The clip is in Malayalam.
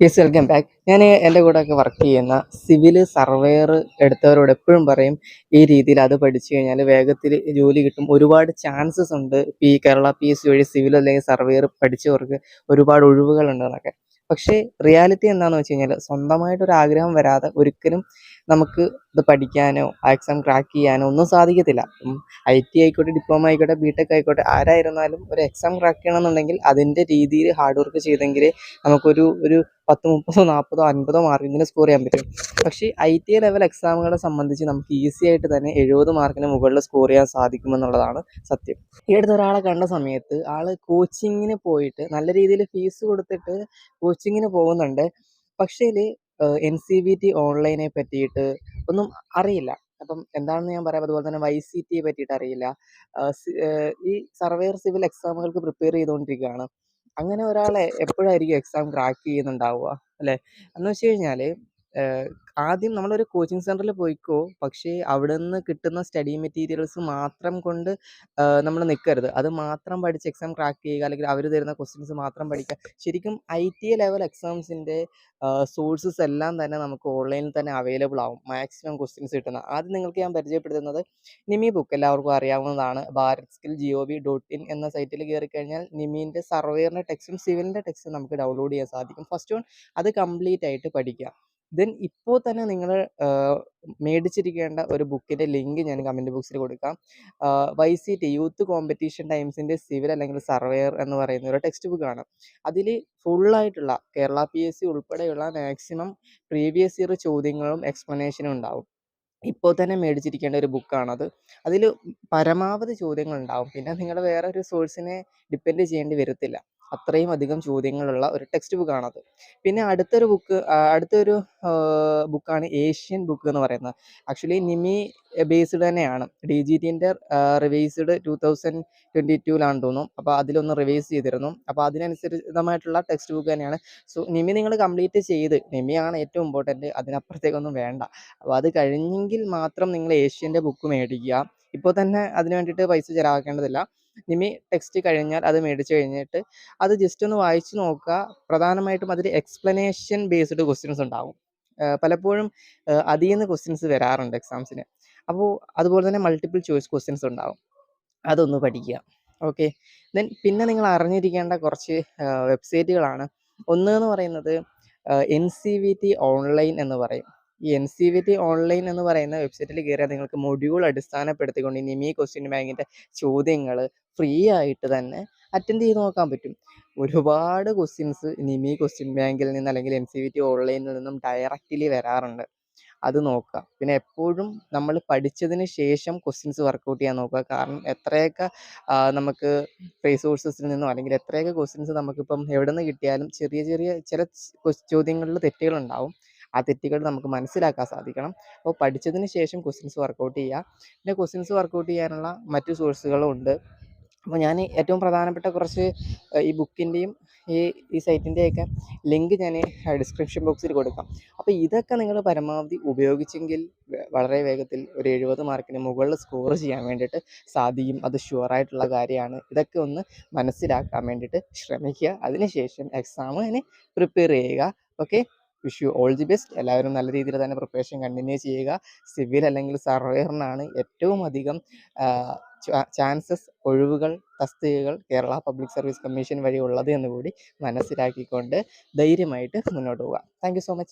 Yes, welcome back. ഞാൻ എൻ്റെ കൂടെയൊക്കെ വർക്ക് ചെയ്യുന്ന സിവിൽ സർവേയർ എടുത്തവരോട് എപ്പോഴും പറയും, ഈ രീതിയിൽ അത് പഠിച്ചു കഴിഞ്ഞാൽ വേഗത്തിൽ ജോലി കിട്ടും, ഒരുപാട് ചാൻസസ് ഉണ്ട്. ഈ കേരള PSC വഴി സിവിൽ അല്ലെങ്കിൽ സർവേയർ പഠിച്ചവർക്ക് ഒരുപാട് ഒഴിവുകളുണ്ടെന്നൊക്കെ. പക്ഷേ റിയാലിറ്റി എന്താണെന്ന് വെച്ച് കഴിഞ്ഞാൽ, സ്വന്തമായിട്ടൊരു ആഗ്രഹം വരാതെ ഒരിക്കലും നമുക്ക് ഇത് പഠിക്കാനോ ആ എക്സാം ക്രാക്ക് ചെയ്യാനോ ഒന്നും സാധിക്കത്തില്ല. IT ആയിക്കോട്ടെ, ഡിപ്ലോമ ആയിക്കോട്ടെ, ബിടെക് ആയിക്കോട്ടെ, ആരായിരുന്നാലും ഒരു എക്സാം ക്രാക്ക് ചെയ്യണമെന്നുണ്ടെങ്കിൽ അതിൻ്റെ രീതിയിൽ ഹാർഡ് വർക്ക് ചെയ്തെങ്കിലേ നമുക്കൊരു 10, 30, 40, 50 മാർക്കിന് സ്കോർ ചെയ്യാൻ പറ്റും. പക്ഷേ IT ലെവൽ എക്സാമുകളെ സംബന്ധിച്ച് നമുക്ക് ഈസി ആയിട്ട് തന്നെ 70 മാർക്കിന് മുകളിൽ സ്കോർ ചെയ്യാൻ സാധിക്കുമെന്നുള്ളതാണ് സത്യം. ഈ അടുത്ത് ഒരാളെ കണ്ട സമയത്ത് ആൾ കോച്ചിങ്ങിന് പോയിട്ട് നല്ല രീതിയിൽ ഫീസ് കൊടുത്തിട്ട് കോച്ചിങ്ങിന് പോകുന്നുണ്ട്. പക്ഷേൽ NCVT ഓൺലൈനെ പറ്റിയിട്ട് ഒന്നും അറിയില്ല. അപ്പം എന്താണെന്ന് ഞാൻ പറയാം. അതുപോലെ തന്നെ YCT പറ്റിയിട്ട് അറിയില്ല. ഈ സർവേയർ സിവിൽ എക്സാമുകൾക്ക് പ്രിപ്പയർ ചെയ്തുകൊണ്ടിരിക്കുകയാണ്. അങ്ങനെ ഒരാളെ എപ്പോഴായിരിക്കും എക്സാം ക്രാക്ക് ചെയ്യുന്നുണ്ടാവുക, അല്ലേ? എന്ന് വെച്ച് കഴിഞ്ഞാൽ ഏഹ്, ആദ്യം നമ്മളൊരു കോച്ചിങ് സെൻറ്ററിൽ പോയിക്കോ, പക്ഷേ അവിടെ നിന്ന് കിട്ടുന്ന സ്റ്റഡി മെറ്റീരിയൽസ് മാത്രം കൊണ്ട് നമ്മൾ നിൽക്കരുത്. അത് മാത്രം പഠിച്ച് എക്സാം ക്രാക്ക് ചെയ്യുക, അല്ലെങ്കിൽ അവർ തരുന്ന ക്വസ്റ്റ്യൻസ് മാത്രം പഠിക്കുക. ശരിക്കും IT ലെവൽ എക്സാംസിൻ്റെ സോഴ്സസ് എല്ലാം തന്നെ നമുക്ക് ഓൺലൈനിൽ തന്നെ അവൈലബിൾ ആവും, മാക്സിമം ക്വസ്റ്റ്യൻസ് കിട്ടുന്ന. ആദ്യം നിങ്ങൾക്ക് ഞാൻ പരിചയപ്പെടുത്തുന്നത് നിമി ബുക്ക്, എല്ലാവർക്കും അറിയാവുന്നതാണ്. bharatskill.gov.in എന്ന സൈറ്റിൽ കയറി കഴിഞ്ഞാൽ നിമീൻ്റെ സർവേയറിൻ്റെ ടെക്സ്റ്റും സിവിലിൻ്റെ ടെക്സ്റ്റും നമുക്ക് ഡൗൺലോഡ് ചെയ്യാൻ സാധിക്കും. ഫസ്റ്റ് വൺ അത് കംപ്ലീറ്റ് ആയിട്ട് പഠിക്കുക. ദെൻ ഇപ്പോൾ തന്നെ നിങ്ങൾ മേടിച്ചിരിക്കേണ്ട ഒരു ബുക്കിൻ്റെ ലിങ്ക് ഞാൻ കമൻറ്റ് ബോക്സിൽ കൊടുക്കാം. YCT യൂത്ത് കോമ്പറ്റീഷൻ ടൈംസിൻ്റെ സിവിൽ അല്ലെങ്കിൽ സർവേയർ എന്ന് പറയുന്ന ഒരു ടെക്സ്റ്റ് ബുക്കാണ്. അതിൽ ഫുള്ളായിട്ടുള്ള കേരള PSC ഉൾപ്പെടെയുള്ള മാക്സിമം പ്രീവിയസ് ഇയർ ചോദ്യങ്ങളും എക്സ്പ്ലനേഷനും ഉണ്ടാവും. ഇപ്പോൾ തന്നെ മേടിച്ചിരിക്കേണ്ട ഒരു ബുക്കാണത്. അതിൽ പരമാവധി ചോദ്യങ്ങളുണ്ടാവും. പിന്നെ നിങ്ങൾ വേറെ ഒരു സോഴ്സിനെ ഡിപ്പെൻഡ് ചെയ്യേണ്ടി വരത്തില്ല. അത്രയും അധികം ചോദ്യങ്ങളുള്ള ഒരു ടെക്സ്റ്റ് ബുക്കാണത്. പിന്നെ അടുത്തൊരു ബുക്കാണ് ഏഷ്യൻ ബുക്ക് എന്ന് പറയുന്നത്. ആക്ച്വലി നിമി ബേസ്ഡ് തന്നെയാണ്. DGTൻ്റെ റിവൈസ്ഡ് 2022 തോന്നുന്നു. അപ്പോൾ അതിലൊന്ന് റിവൈസ് ചെയ്തിരുന്നു. അപ്പോൾ അതിനനുസരിതമായിട്ടുള്ള ടെക്സ്റ്റ് ബുക്ക് തന്നെയാണ്. സോ നിമി നിങ്ങൾ കംപ്ലീറ്റ് ചെയ്ത്, നിമിയാണ് ഏറ്റവും ഇമ്പോർട്ടൻറ്റ്, അതിനപ്പുറത്തേക്കൊന്നും വേണ്ട. അപ്പോൾ അത് കഴിഞ്ഞെങ്കിൽ മാത്രം നിങ്ങൾ ഏഷ്യൻ്റെ ബുക്ക് മേടിക്കുക. ഇപ്പോൾ തന്നെ അതിന് വേണ്ടിയിട്ട് പൈസ ചിലവാക്കേണ്ടതില്ല. നിമി ടെക്സ്റ്റ് കഴിഞ്ഞാൽ അത് മേടിച്ച് കഴിഞ്ഞിട്ട് അത് ജസ്റ്റ് ഒന്ന് വായിച്ച് നോക്കുക. പ്രധാനമായിട്ടും അതിൽ എക്സ്പ്ലനേഷൻ ബേസ്ഡ് ക്വസ്റ്റ്യൻസ് ഉണ്ടാവും. പലപ്പോഴും അതിൽ നിന്ന് ക്വസ്റ്റ്യൻസ് വരാറുണ്ട് എക്സാംസിന്. അപ്പോൾ അതുപോലെ തന്നെ മൾട്ടിപ്പിൾ ചോയ്സ് ക്വസ്റ്റ്യൻസ് ഉണ്ടാവും. അതൊന്ന് പഠിക്കുക. ഓക്കെ. ദെൻ പിന്നെ നിങ്ങൾ അറിഞ്ഞിരിക്കേണ്ട കുറച്ച് വെബ്സൈറ്റുകളാണ്. ഒന്ന് എന്ന് പറയുന്നത് NCVT ഓൺലൈൻ എന്ന് പറയും. ഈ NCVT ഓൺലൈൻ എന്ന് പറയുന്ന വെബ്സൈറ്റിൽ കയറിയാൽ നിങ്ങൾക്ക് മൊഡ്യൂൾ അടിസ്ഥാനപ്പെടുത്തിക്കൊണ്ട് ഈ നിമി ക്വസ്റ്റ്യൻ ബാങ്കിൻ്റെ ചോദ്യങ്ങൾ ഫ്രീ ആയിട്ട് തന്നെ അറ്റൻഡ് ചെയ്ത് നോക്കാൻ പറ്റും. ഒരുപാട് ക്വസ്റ്റ്യൻസ് നിമി ക്വസ്റ്റ്യൻ ബാങ്കിൽ നിന്ന് അല്ലെങ്കിൽ NCVT ഓൺലൈനിൽ നിന്നും ഡയറക്റ്റ്ലി വരാറുണ്ട്. അത് നോക്കുക. പിന്നെ എപ്പോഴും നമ്മൾ പഠിച്ചതിന് ശേഷം ക്വസ്റ്റ്യൻസ് വർക്കൗട്ട് ചെയ്യാൻ നോക്കുക. കാരണം എത്രയൊക്കെ നമുക്ക് റിസോഴ്സസിൽ നിന്നോ അല്ലെങ്കിൽ എത്രയൊക്കെ ക്വസ്റ്റ്യൻസ് നമുക്കിപ്പം എവിടെ നിന്ന് കിട്ടിയാലും ചെറിയ ചെറിയ ചില ചോദ്യങ്ങളിൽ തെറ്റുകളുണ്ടാവും. ആ തെറ്റുകൾ നമുക്ക് മനസ്സിലാക്കാൻ സാധിക്കണം. അപ്പോൾ പഠിച്ചതിന് ശേഷം ക്വസ്റ്റ്യൻസ് വർക്കൗട്ട് ചെയ്യുക. പിന്നെ ക്വസ്റ്റ്യൻസ് വർക്കൗട്ട് ചെയ്യാനുള്ള മറ്റു സോഴ്സുകളും ഉണ്ട്. അപ്പോൾ ഞാൻ ഏറ്റവും പ്രധാനപ്പെട്ട കുറച്ച് ഈ ബുക്കിൻ്റെയും ഈ സൈറ്റിൻ്റെയൊക്കെ ലിങ്ക് ഞാൻ ഡിസ്ക്രിപ്ഷൻ ബോക്സിൽ കൊടുക്കാം. അപ്പോൾ ഇതൊക്കെ നിങ്ങൾ പരമാവധി ഉപയോഗിച്ചെങ്കിൽ വളരെ വേഗത്തിൽ ഒരു 70 മാർക്കിന് മുകളിൽ സ്കോർ ചെയ്യാൻ വേണ്ടിയിട്ട് സാധിക്കും. അത് ഷുവറായിട്ടുള്ള കാര്യമാണ്. ഇതൊക്കെ ഒന്ന് മനസ്സിലാക്കാൻ വേണ്ടിയിട്ട് ശ്രമിക്കുക. അതിനുശേഷം എക്സാമിന് പ്രിപ്പയർ ചെയ്യുക. Okay. Wish you all the best. എല്ലാവരും നല്ല രീതിയിൽ തന്നെ പ്രിപ്പറേഷൻ കണ്ടിന്യൂ ചെയ്യുക. സിവിൽ അല്ലെങ്കിൽ സർവേയറിനാണ് ഏറ്റവും അധികം ചാൻസസ്, ഒഴിവുകൾ, തസ്തികകൾ കേരള പബ്ലിക് സർവീസ് കമ്മീഷൻ വഴി ഉള്ളത് എന്ന് കൂടി മനസ്സിലാക്കിക്കൊണ്ട് ധൈര്യമായിട്ട് മുന്നോട്ട് പോവുക. Thank you so much.